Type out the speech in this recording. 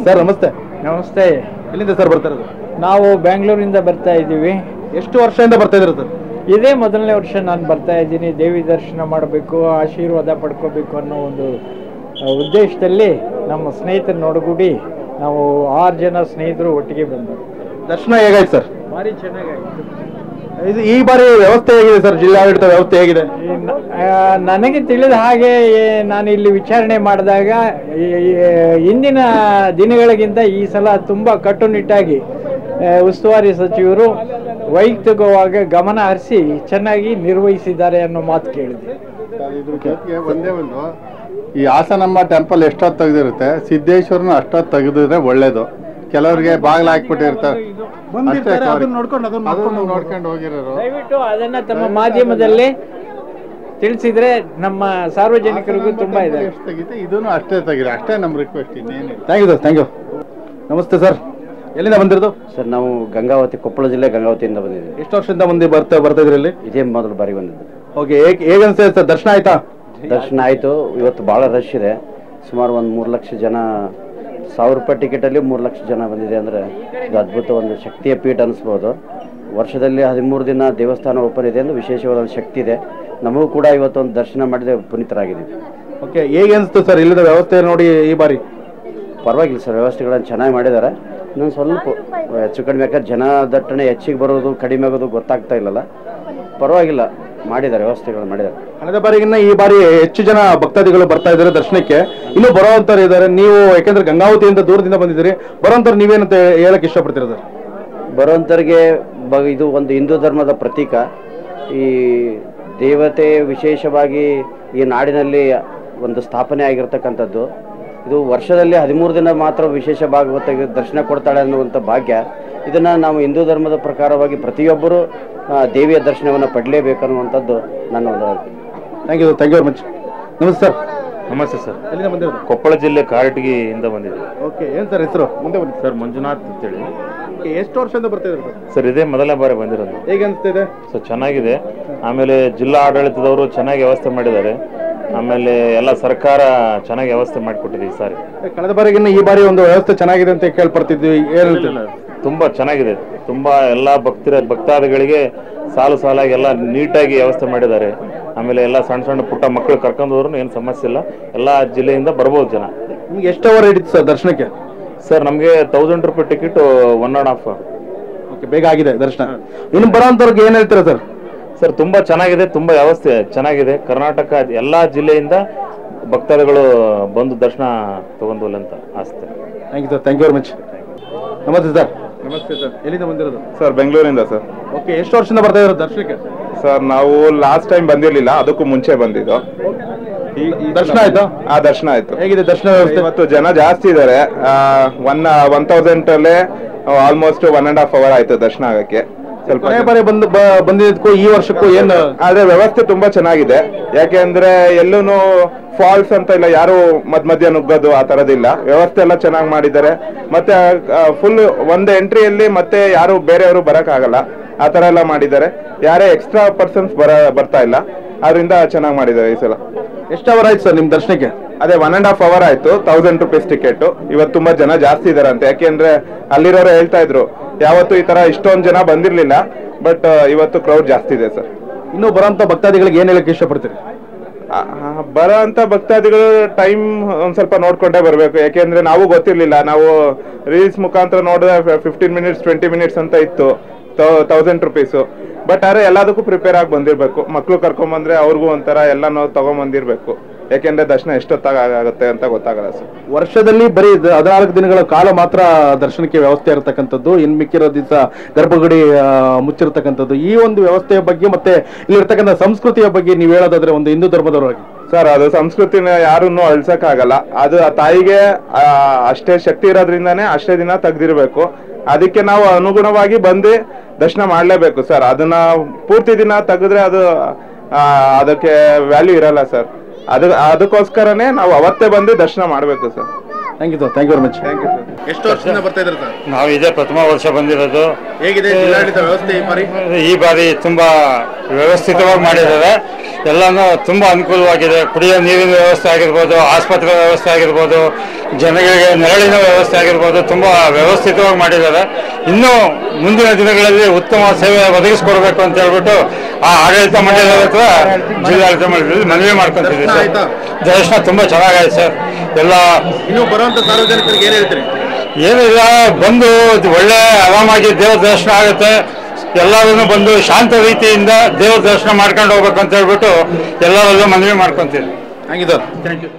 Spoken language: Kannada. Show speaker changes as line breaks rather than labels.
ಸರ್ ನಮಸ್ತೆ.
ನಮಸ್ತೆ.
ಎಲ್ಲಿಂದ ಸರ್ ಬರ್ತಾ ಇರೋದು?
ನಾವು ಬೆಂಗಳೂರಿಂದ ಬರ್ತಾ ಇದ್ದೀವಿ.
ಎಷ್ಟು ವರ್ಷದಿಂದ ಬರ್ತಾ ಇದ್ದೀರಾ ಸರ್?
ಇದೇ ಮೊದಲನೇ ವರ್ಷ ನಾನು ಬರ್ತಾ ಇದ್ದೀನಿ. ದೇವಿ ದರ್ಶನ ಮಾಡಬೇಕು, ಆಶೀರ್ವಾದ ಪಡ್ಕೋಬೇಕು ಅನ್ನೋ ಒಂದು ಉದ್ದೇಶದಲ್ಲಿ ನಮ್ಮ ಸ್ನೇಹಿತರು ನೋಡಗೂಡಿ ನಾವು 6 ಜನ ಸ್ನೇಹಿತರು ಒಟ್ಟಿಗೆ ಬಂದರು.
ದರ್ಶನ ಹೇಗಾಯ್ತು ಸರ್?
ಭಾರಿ ಚೆನ್ನಾಗಾಯಿತು.
ಈ ಬಾರಿ ವ್ಯವಸ್ಥೆ ಹೇಗಿದೆ ಸರ್? ಜಿಲ್ಲಾಡಳಿತ ವ್ಯವಸ್ಥೆ ಹೇಗಿದೆ?
ನನಗೆ ತಿಳಿದ ಹಾಗೆ ನಾನು ಇಲ್ಲಿ ವಿಚಾರಣೆ ಮಾಡಿದಾಗ ಇಂದಿನ ದಿನಗಳಿಗಿಂತ ಈ ಸಲ ತುಂಬ ಕಟ್ಟುನಿಟ್ಟಾಗಿ ಉಸ್ತುವಾರಿ ಸಚಿವರು ವೈಯಕ್ತಿಕವಾಗಿ ಗಮನ ಹರಿಸಿ ಚೆನ್ನಾಗಿ ನಿರ್ವಹಿಸಿದ್ದಾರೆ ಅನ್ನೋ ಮಾತು ಕೇಳಿದೆ.
ಒಂದೇ ಒಂದು, ಈ ಹಾಸನಮ್ಮ ಟೆಂಪಲ್ ಎಷ್ಟೊತ್ತು ತೆಗೆದಿರುತ್ತೆ, ಸಿದ್ದೇಶ್ವರನು ಅಷ್ಟೊತ್ತು ತೆಗೆದಿದ್ರೆ ಒಳ್ಳೇದು. ಕೆಲವರಿಗೆ ಬಾಗಿಲು ಹಾಕ್ಬಿಟ್ಟಿರ್ತಾರೆ, ನೋಡ್ಕೊಂಡು ಹೋಗಿರೋರು.
ದಯವಿಟ್ಟು ಅದನ್ನ ತಮ್ಮ ಮಾಧ್ಯಮದಲ್ಲಿ ತಿಳಿಸಿದ್ರೆ ನಮ್ಮ ಸಾರ್ವಜನಿಕರಿಗೂ ತುಂಬಾ ಇದೆ.
ಇದನ್ನು ಅಷ್ಟೇ ತೆಗೀರಿ, ಅಷ್ಟೇ ನಮ್ಮ ರಿಕ್ವೆಸ್ಟ್. ಇನ್ನೇನು.
Thank you sir, thank you. ನಮಸ್ತೆ ಸರ್, ಎಲ್ಲಿಂದ ಬಂದಿರೋದು?
ಸರ್ ನಾವು ಗಂಗಾವತಿ, ಕೊಪ್ಪಳ ಜಿಲ್ಲೆ ಗಂಗಾವತಿಯಿಂದ ಬಂದಿದ್ದೀವಿ.
ಎಷ್ಟು ವರ್ಷದಿಂದ ಮುಂದೆ ಬರ್ತಾ ಇದ್ರಿ ಇಲ್ಲಿ?
ಇದೇ ಮೊದಲು ಬಾರಿ ಬಂದಿದ್ದು.
ಓಕೆ, ಹೇಗೆ ಅನ್ಸುತ್ತೆ ಸರ್? ದರ್ಶನ ಆಯ್ತಾ?
ದರ್ಶನ ಆಯಿತು. ಇವತ್ತು ಭಾಳ ರಶ್ ಇದೆ. ಸುಮಾರು ಒಂದು 3 ಲಕ್ಷ ಜನ, 1000 ರೂಪಾಯಿ ಟಿಕೆಟಲ್ಲಿ 3 ಲಕ್ಷ ಜನ ಬಂದಿದೆ ಅಂದರೆ ಇದು ಅದ್ಭುತ, ಒಂದು ಶಕ್ತಿಯ ಪೀಠ ಅನಿಸ್ಬೋದು. ವರ್ಷದಲ್ಲಿ 13 ದಿನ ದೇವಸ್ಥಾನ ಓಪನ್ ಇದೆ ಎಂದು ವಿಶೇಷವಾದ ಒಂದು ಶಕ್ತಿ ಇದೆ. ನಮಗೂ ಕೂಡ ಇವತ್ತೊಂದು ದರ್ಶನ ಮಾಡಿದ್ರೆ ಪುನೀತರಾಗಿದ್ದೀವಿ.
ಓಕೆ, ಹೇಗೆ ಅನಿಸ್ತು ಸರ್ ಇಲ್ಲದ ವ್ಯವಸ್ಥೆ ನೋಡಿ ಈ ಬಾರಿ?
ಪರವಾಗಿಲ್ಲ ಸರ್, ವ್ಯವಸ್ಥೆಗಳನ್ನು ಚೆನ್ನಾಗಿ ಮಾಡಿದ್ದಾರೆ. ಇನ್ನೊಂದು ಸ್ವಲ್ಪ ಹೆಚ್ಚು ಕಡಿಮೆ, ಯಾಕಂದ್ರೆ ಜನ ದಟ್ಟಣೆ ಹೆಚ್ಚಿಗೆ ಬರೋದು ಕಡಿಮೆ ಆಗೋದು ಗೊತ್ತಾಗ್ತಾ ಇಲ್ಲಲ್ಲ. ಪರವಾಗಿಲ್ಲ, ಮಾಡಿದ್ದಾರೆ, ವ್ಯವಸ್ಥೆಗಳು ಮಾಡಿದ್ದಾರೆ.
ಕಳೆದ ಬಾರಿಗಿನ್ನ ಈ ಬಾರಿ ಹೆಚ್ಚು ಜನ ಭಕ್ತಾದಿಗಳು ಬರ್ತಾ ಇದ್ದಾರೆ ದರ್ಶನಕ್ಕೆ. ಇನ್ನು ಬರೋವಂಥವ್ರು ಇದ್ದಾರೆ. ನೀವು ಯಾಕೆಂದ್ರೆ ಗಂಗಾವತಿಯಿಂದ ದೂರದಿಂದ ಬಂದಿದ್ದೀರಿ, ಬರೋವಂಥವ್ರು ನೀವೇನಂತ ಹೇಳಕ್ ಇಷ್ಟಪಡ್ತೀರಾ ಸರ್?
ಬರೋವಂಥವ್ರಿಗೆ ಇದು ಒಂದು ಹಿಂದೂ ಧರ್ಮದ ಪ್ರತೀಕ. ಈ ದೇವತೆ ವಿಶೇಷವಾಗಿ ಈ ನಾಡಿನಲ್ಲಿ ಒಂದು ಸ್ಥಾಪನೆ ಆಗಿರ್ತಕ್ಕಂಥದ್ದು. ಇದು ವರ್ಷದಲ್ಲಿ 13 ದಿನ ಮಾತ್ರ ವಿಶೇಷ ಭಾಗವತಿಗೆ ದರ್ಶನ ಕೊಡ್ತಾಳೆ ಅನ್ನುವಂಥ ಭಾಗ್ಯ. ಇದನ್ನು ನಾವು ಹಿಂದೂ ಧರ್ಮದ ಪ್ರಕಾರವಾಗಿ ಪ್ರತಿಯೊಬ್ಬರು ದೇವಿಯ ದರ್ಶನವನ್ನು ಪಡಲೇಬೇಕನ್ನುವಂಥದ್ದು ನನ್ನ ಒಂದು.
Thank you, thank you very much. ನಮಸ್ತೆ ಸರ್.
ನಮಸ್ತೆ ಸರ್.
ಎಲ್ಲಿಂದ ಬಂದಿರೋದು?
ಕೊಪ್ಪಳ ಜಿಲ್ಲೆ ಕಾರಟಗಿಯಿಂದ ಬಂದಿದ್ದೀವಿ.
ಓಕೆ, ಏನು ಸರ್ ಹೆಸರು? ಮುಂದೆ ಬನ್ನಿ
ಸರ್. ಮಂಜುನಾಥ್ ಅಂತೇಳಿ.
ಎಷ್ಟು ವರ್ಷದಿಂದ ಬರ್ತಿದ್ರು
ಸರ್? ಇದೇ ಮೊದಲನೇ ಬಾರಿ ಬಂದಿರೋದು.
ಹೇಗೆ ಅನಿಸ್ತಿದೆ
ಸರ್? ಚೆನ್ನಾಗಿದೆ. ಆಮೇಲೆ ಜಿಲ್ಲಾ ಆಡಳಿತದವರು ಚೆನ್ನಾಗಿ ವ್ಯವಸ್ಥೆ ಮಾಡಿದ್ದಾರೆ. ಆಮೇಲೆ ಎಲ್ಲ ಸರ್ಕಾರ ಚೆನ್ನಾಗಿ ವ್ಯವಸ್ಥೆ ಮಾಡಿಕೊಟ್ಟಿದೆ ಈ ಸಾರಿ.
ಕಳೆದ ಬಾರಿಗಿನ್ನ ಈ ಬಾರಿ ಒಂದು ವ್ಯವಸ್ಥೆ ಚೆನ್ನಾಗಿದೆ ಅಂತ ಕೇಳ್ಪಡ್ತಿದ್ವಿ, ಏನು?
ತುಂಬಾ ಚೆನ್ನಾಗಿದೆ. ತುಂಬಾ ಎಲ್ಲ ಭಕ್ತಾದಿಗಳಿಗೆ ಸಾಲಾಗಿ ಎಲ್ಲ ನೀಟಾಗಿ ವ್ಯವಸ್ಥೆ ಮಾಡಿದ್ದಾರೆ. ಆಮೇಲೆ ಎಲ್ಲ ಸಣ್ಣ ಪುಟ್ಟ ಮಕ್ಕಳು ಕರ್ಕೊಂಡು ಹೋದ್ರು ಏನು ಸಮಸ್ಯೆ ಇಲ್ಲ. ಎಲ್ಲ ಜಿಲ್ಲೆಯಿಂದ ಬರ್ಬೋದು ಜನ.
ನಿಮ್ಗೆ ಎಷ್ಟು ಅವರ್ ಹಿಡಿತು ಸರ್ ದರ್ಶನಕ್ಕೆ?
ಸರ್ ನಮಗೆ 1000 ರೂಪಾಯಿ ಟಿಕೆಟ್ 1.5 hour.
ಓಕೆ, ಬೇಗ ಆಗಿದೆ ದರ್ಶನ. ಇನ್ನು ಬರೋಂಥವ್ರಿಗೆ ಏನು ಹೇಳ್ತೀರಾ ಸರ್?
ಸರ್ ತುಂಬಾ ಚೆನ್ನಾಗಿದೆ, ತುಂಬಾ ವ್ಯವಸ್ಥೆ ಚೆನ್ನಾಗಿದೆ. ಕರ್ನಾಟಕ ಎಲ್ಲ ಜಿಲ್ಲೆಯಿಂದ ಭಕ್ತಾದಿಗಳು ಬಂದು ದರ್ಶನ ತಗೊಂಡು ಅಂತ ಆಸ್ತೆ.
Thank you sir, thank you very much. ನಮಸ್ತೆ ಸರ್.
ನಮಸ್ತೆ ಸರ್.
ಎಲ್ಲಿಂದ ಬಂದಿರೋದು?
ಸರ್ ಬೆಂಗಳೂರಿಂದ ಸರ್.
ಓಕೆ, ಎಷ್ಟು ವರ್ಷದಿಂದ ಬರ್ತಾ ಇರೋದು ದರ್ಶನಕ್ಕೆ?
ಸರ್ ನಾವು ಲಾಸ್ಟ್ ಟೈಮ್ ಬಂದಿರಲಿಲ್ಲ, ಅದಕ್ಕೂ ಮುಂಚೆ ಬಂದಿದ್ದು.
ದರ್ಶನ ಆಯ್ತಾ?
ದರ್ಶನ ಆಯ್ತು.
ಹೇಗಿದೆ ದರ್ಶನ ವ್ಯವಸ್ಥೆ?
ಇವತ್ತು ಜನ ಜಾಸ್ತಿ ಇದ್ದಾರೆ. 1000 ಅಲ್ಲೇ ಆಲ್ಮೋಸ್ಟ್ 1.5 hour ಆಯ್ತು ದರ್ಶನ ಆಗಕ್ಕೆ. ಸ್ವಲ್ಪ
ಬಾರಿ ಬಂದಿದ್ದಕ್ಕೂ ಈ ವರ್ಷಕ್ಕೂ ಏನು?
ಆದ್ರೆ ವ್ಯವಸ್ಥೆ ತುಂಬಾ ಚೆನ್ನಾಗಿದೆ. ಯಾಕೆಂದ್ರೆ ಎಲ್ಲೂ ಫಾಲ್ಸ್ ಅಂತ ಇಲ್ಲ, ಯಾರು ಮಧ್ಯ ನುಗ್ಗೋದು ಆ ತರದಿಲ್ಲ. ವ್ಯವಸ್ಥೆ ಎಲ್ಲ ಚೆನ್ನಾಗಿ ಮಾಡಿದ್ದಾರೆ. ಮತ್ತೆ ಫುಲ್ ಒಂದು ಎಂಟ್ರಿಯಲ್ಲಿ ಮತ್ತೆ ಯಾರು ಬೇರೆಯವರು ಬರಕ್ ಆಗಲ್ಲ, ಆ ತರ ಎಲ್ಲ ಮಾಡಿದ್ದಾರೆ. ಯಾರೇ ಎಕ್ಸ್ಟ್ರಾ ಪರ್ಸನ್ಸ್ ಬರ್ತಾ ಇಲ್ಲ, ಅದರಿಂದ ಚೆನ್ನಾಗಿ ಮಾಡಿದ್ದಾರೆ ಈ ಸಲ.
ಎಷ್ಟು ಅವರ್ ಆಯ್ತು ಸರ್ ನಿಮ್ ದರ್ಶನಕ್ಕೆ?
ಅದೇ 1.5 hour ಆಯ್ತು. 1000 ರೂಪೀಸ್ ಟಿಕೆಟ್. ಇವತ್ತು ತುಂಬಾ ಜನ ಜಾಸ್ತಿ ಇದಾರೆ ಅಂತ. ಯಾಕೆಂದ್ರೆ ಅಲ್ಲಿರೋರು ಹೇಳ್ತಾ ಇದ್ರು ಯಾವತ್ತು ಈ ತರ ಇಷ್ಟೊಂದು ಜನ ಬಂದಿರ್ಲಿಲ್ಲ, ಬಟ್ ಇವತ್ತು ಕ್ರೌಡ್ ಜಾಸ್ತಿ ಇದೆ ಸರ್.
ಇನ್ನು ಬರೋಂಥ ಭಕ್ತಾದಿಗಳಿಗೆ ಏನ್ ಹೇಳಕ್ಕೆ ಇಷ್ಟಪಡ್ತೀರಿ?
ಬರೋ ಅಂತ ಭಕ್ತಾದಿಗಳು ಟೈಮ್ ಒಂದ್ ಸ್ವಲ್ಪ ನೋಡ್ಕೊಂಡೇ ಬರ್ಬೇಕು. ಯಾಕೆಂದ್ರೆ ನಾವು ಗೊತ್ತಿರ್ಲಿಲ್ಲ, ನಾವು ರೀಲ್ಸ್ ಮುಖಾಂತರ ನೋಡಿದ್ರೆ 15 minutes 20 minutes ಅಂತ ಇತ್ತು 1000 ರೂಪೀಸ್. ಬಟ್ ಆದ್ರೆ ಎಲ್ಲದಕ್ಕೂ ಪ್ರಿಪೇರ್ ಆಗಿ ಬಂದಿರ್ಬೇಕು. ಮಕ್ಳು ಕರ್ಕೊಂಡ್ ಬಂದ್ರೆ ಅವ್ರಿಗೂ ಒಂಥರ ಎಲ್ಲಾನು ತಗೊಂಡ್ಬಂದಿರ್ಬೇಕು. ಯಾಕೆಂದ್ರೆ ದರ್ಶನ ಎಷ್ಟೊತ್ತಾಗುತ್ತೆ ಅಂತ ಗೊತ್ತಾಗಲ್ಲ ಸರ್.
ವರ್ಷದಲ್ಲಿ ಬರೀ 14 ದಿನಗಳ ಕಾಲ ಮಾತ್ರ ದರ್ಶನಕ್ಕೆ ವ್ಯವಸ್ಥೆ ಇರತಕ್ಕಂಥದ್ದು. ಇನ್ ಮಿಕ್ಕಿರೋ ದಿವಸ ಗರ್ಭಗುಡಿ ಮುಚ್ಚಿರತಕ್ಕಂಥದ್ದು. ಈ ಒಂದು ವ್ಯವಸ್ಥೆಯ ಬಗ್ಗೆ ಮತ್ತೆ ಇಲ್ಲಿರ್ತಕ್ಕಂಥ ಸಂಸ್ಕೃತಿಯ ಬಗ್ಗೆ ನೀವು ಹೇಳೋದಾದ್ರೆ ಒಂದು ಹಿಂದೂ ಧರ್ಮದವರಾಗಿ
ಸರ್, ಅದು ಸಂಸ್ಕೃತಿನ ಯಾರನ್ನು ಅಳ್ಸಕ್ ಆಗಲ್ಲ. ಅದು ಆ ತಾಯಿಗೆ ಅಷ್ಟೇ ಶಕ್ತಿ ಇರೋದ್ರಿಂದಾನೇ ಅಷ್ಟೇ ದಿನ ತೆಗ್ದಿರ್ಬೇಕು. ಅದಕ್ಕೆ ನಾವು ಅನುಗುಣವಾಗಿ ಬಂದು ದರ್ಶನ ಮಾಡ್ಲೇಬೇಕು ಸರ್. ಅದನ್ನ ಪೂರ್ತಿ ದಿನ ತೆಗೆದ್ರೆ ಅದು ಅದಕ್ಕೆ ವ್ಯಾಲ್ಯೂ ಇರಲ್ಲ ಸರ್. ಅದಕ್ಕೋಸ್ಕರನೇ ನಾವು ಅವತ್ತೇ ಬಂದು ದರ್ಶನ ಮಾಡ್ಬೇಕು sir.
Thank you very much. ಎಷ್ಟು ವರ್ಷದಿಂದ ಬರ್ತಾ ಇದ್ದಾರೆ ಸರ್?
ನಾವು ಇದೇ ಪ್ರಥಮ ವರ್ಷ ಬಂದಿರೋದು.
ಹೇಗಿದೆ ಜಿಲ್ಲಾಡಳಿತ ವ್ಯವಸ್ಥೆ
ಈ ಬಾರಿ ತುಂಬಾ ವ್ಯವಸ್ಥಿತವಾಗಿ ಮಾಡಿದ್ದಾರೆ. ಎಲ್ಲಾನು ತುಂಬಾ ಅನುಕೂಲವಾಗಿದೆ. ಕುಡಿಯೋ ನೀರಿನ ವ್ಯವಸ್ಥೆ ಆಗಿರ್ಬೋದು, ಆಸ್ಪತ್ರೆ ವ್ಯವಸ್ಥೆ ಆಗಿರ್ಬೋದು, ಜನಗಳಿಗೆ ನೆರಳಿನ ವ್ಯವಸ್ಥೆ ಆಗಿರ್ಬೋದು, ತುಂಬಾ ವ್ಯವಸ್ಥಿತವಾಗಿ ಮಾಡಿದ್ದಾರೆ. ಇನ್ನು ಮುಂದಿನ ದಿನಗಳಲ್ಲಿ ಉತ್ತಮ ಸೇವೆ ಒದಗಿಸ್ಕೊಡ್ಬೇಕು ಅಂತ ಹೇಳ್ಬಿಟ್ಟು ಆ ಆಡಳಿತ ಮಂಡಳಿ ಹತ್ರ ಜಿಲ್ಲಾಡಳಿತ ಮಂಡಳಿ ಮನವಿ ಮಾಡ್ಕೊಂತಿದ್ದೀವಿ ಸರ್. ದರ್ಶನ ತುಂಬಾ ಚೆನ್ನಾಗಾಯ್ತು ಸರ್. ಎಲ್ಲ
ಇನ್ನು ಬರುವಂತ ಸಾರ್ವಜನಿಕರಿಗೆ ಏನ್ ಹೇಳ್ತೀರಿ?
ಏನಿಲ್ಲ, ಬಂದು ಒಳ್ಳೆ ಆರಾಮಾಗಿ ದೇವ್ರ ದರ್ಶನ ಆಗುತ್ತೆ. ಎಲ್ಲರೂ ಬಂದು ಶಾಂತ ರೀತಿಯಿಂದ ದೇವ್ರ ದರ್ಶನ ಮಾಡ್ಕೊಂಡು ಹೋಗ್ಬೇಕು ಅಂತ ಹೇಳ್ಬಿಟ್ಟು ಎಲ್ಲರಲ್ಲೂ ಮನವಿ ಮಾಡ್ಕೊಂತೀವಿ.
Thank you sir. Thank you.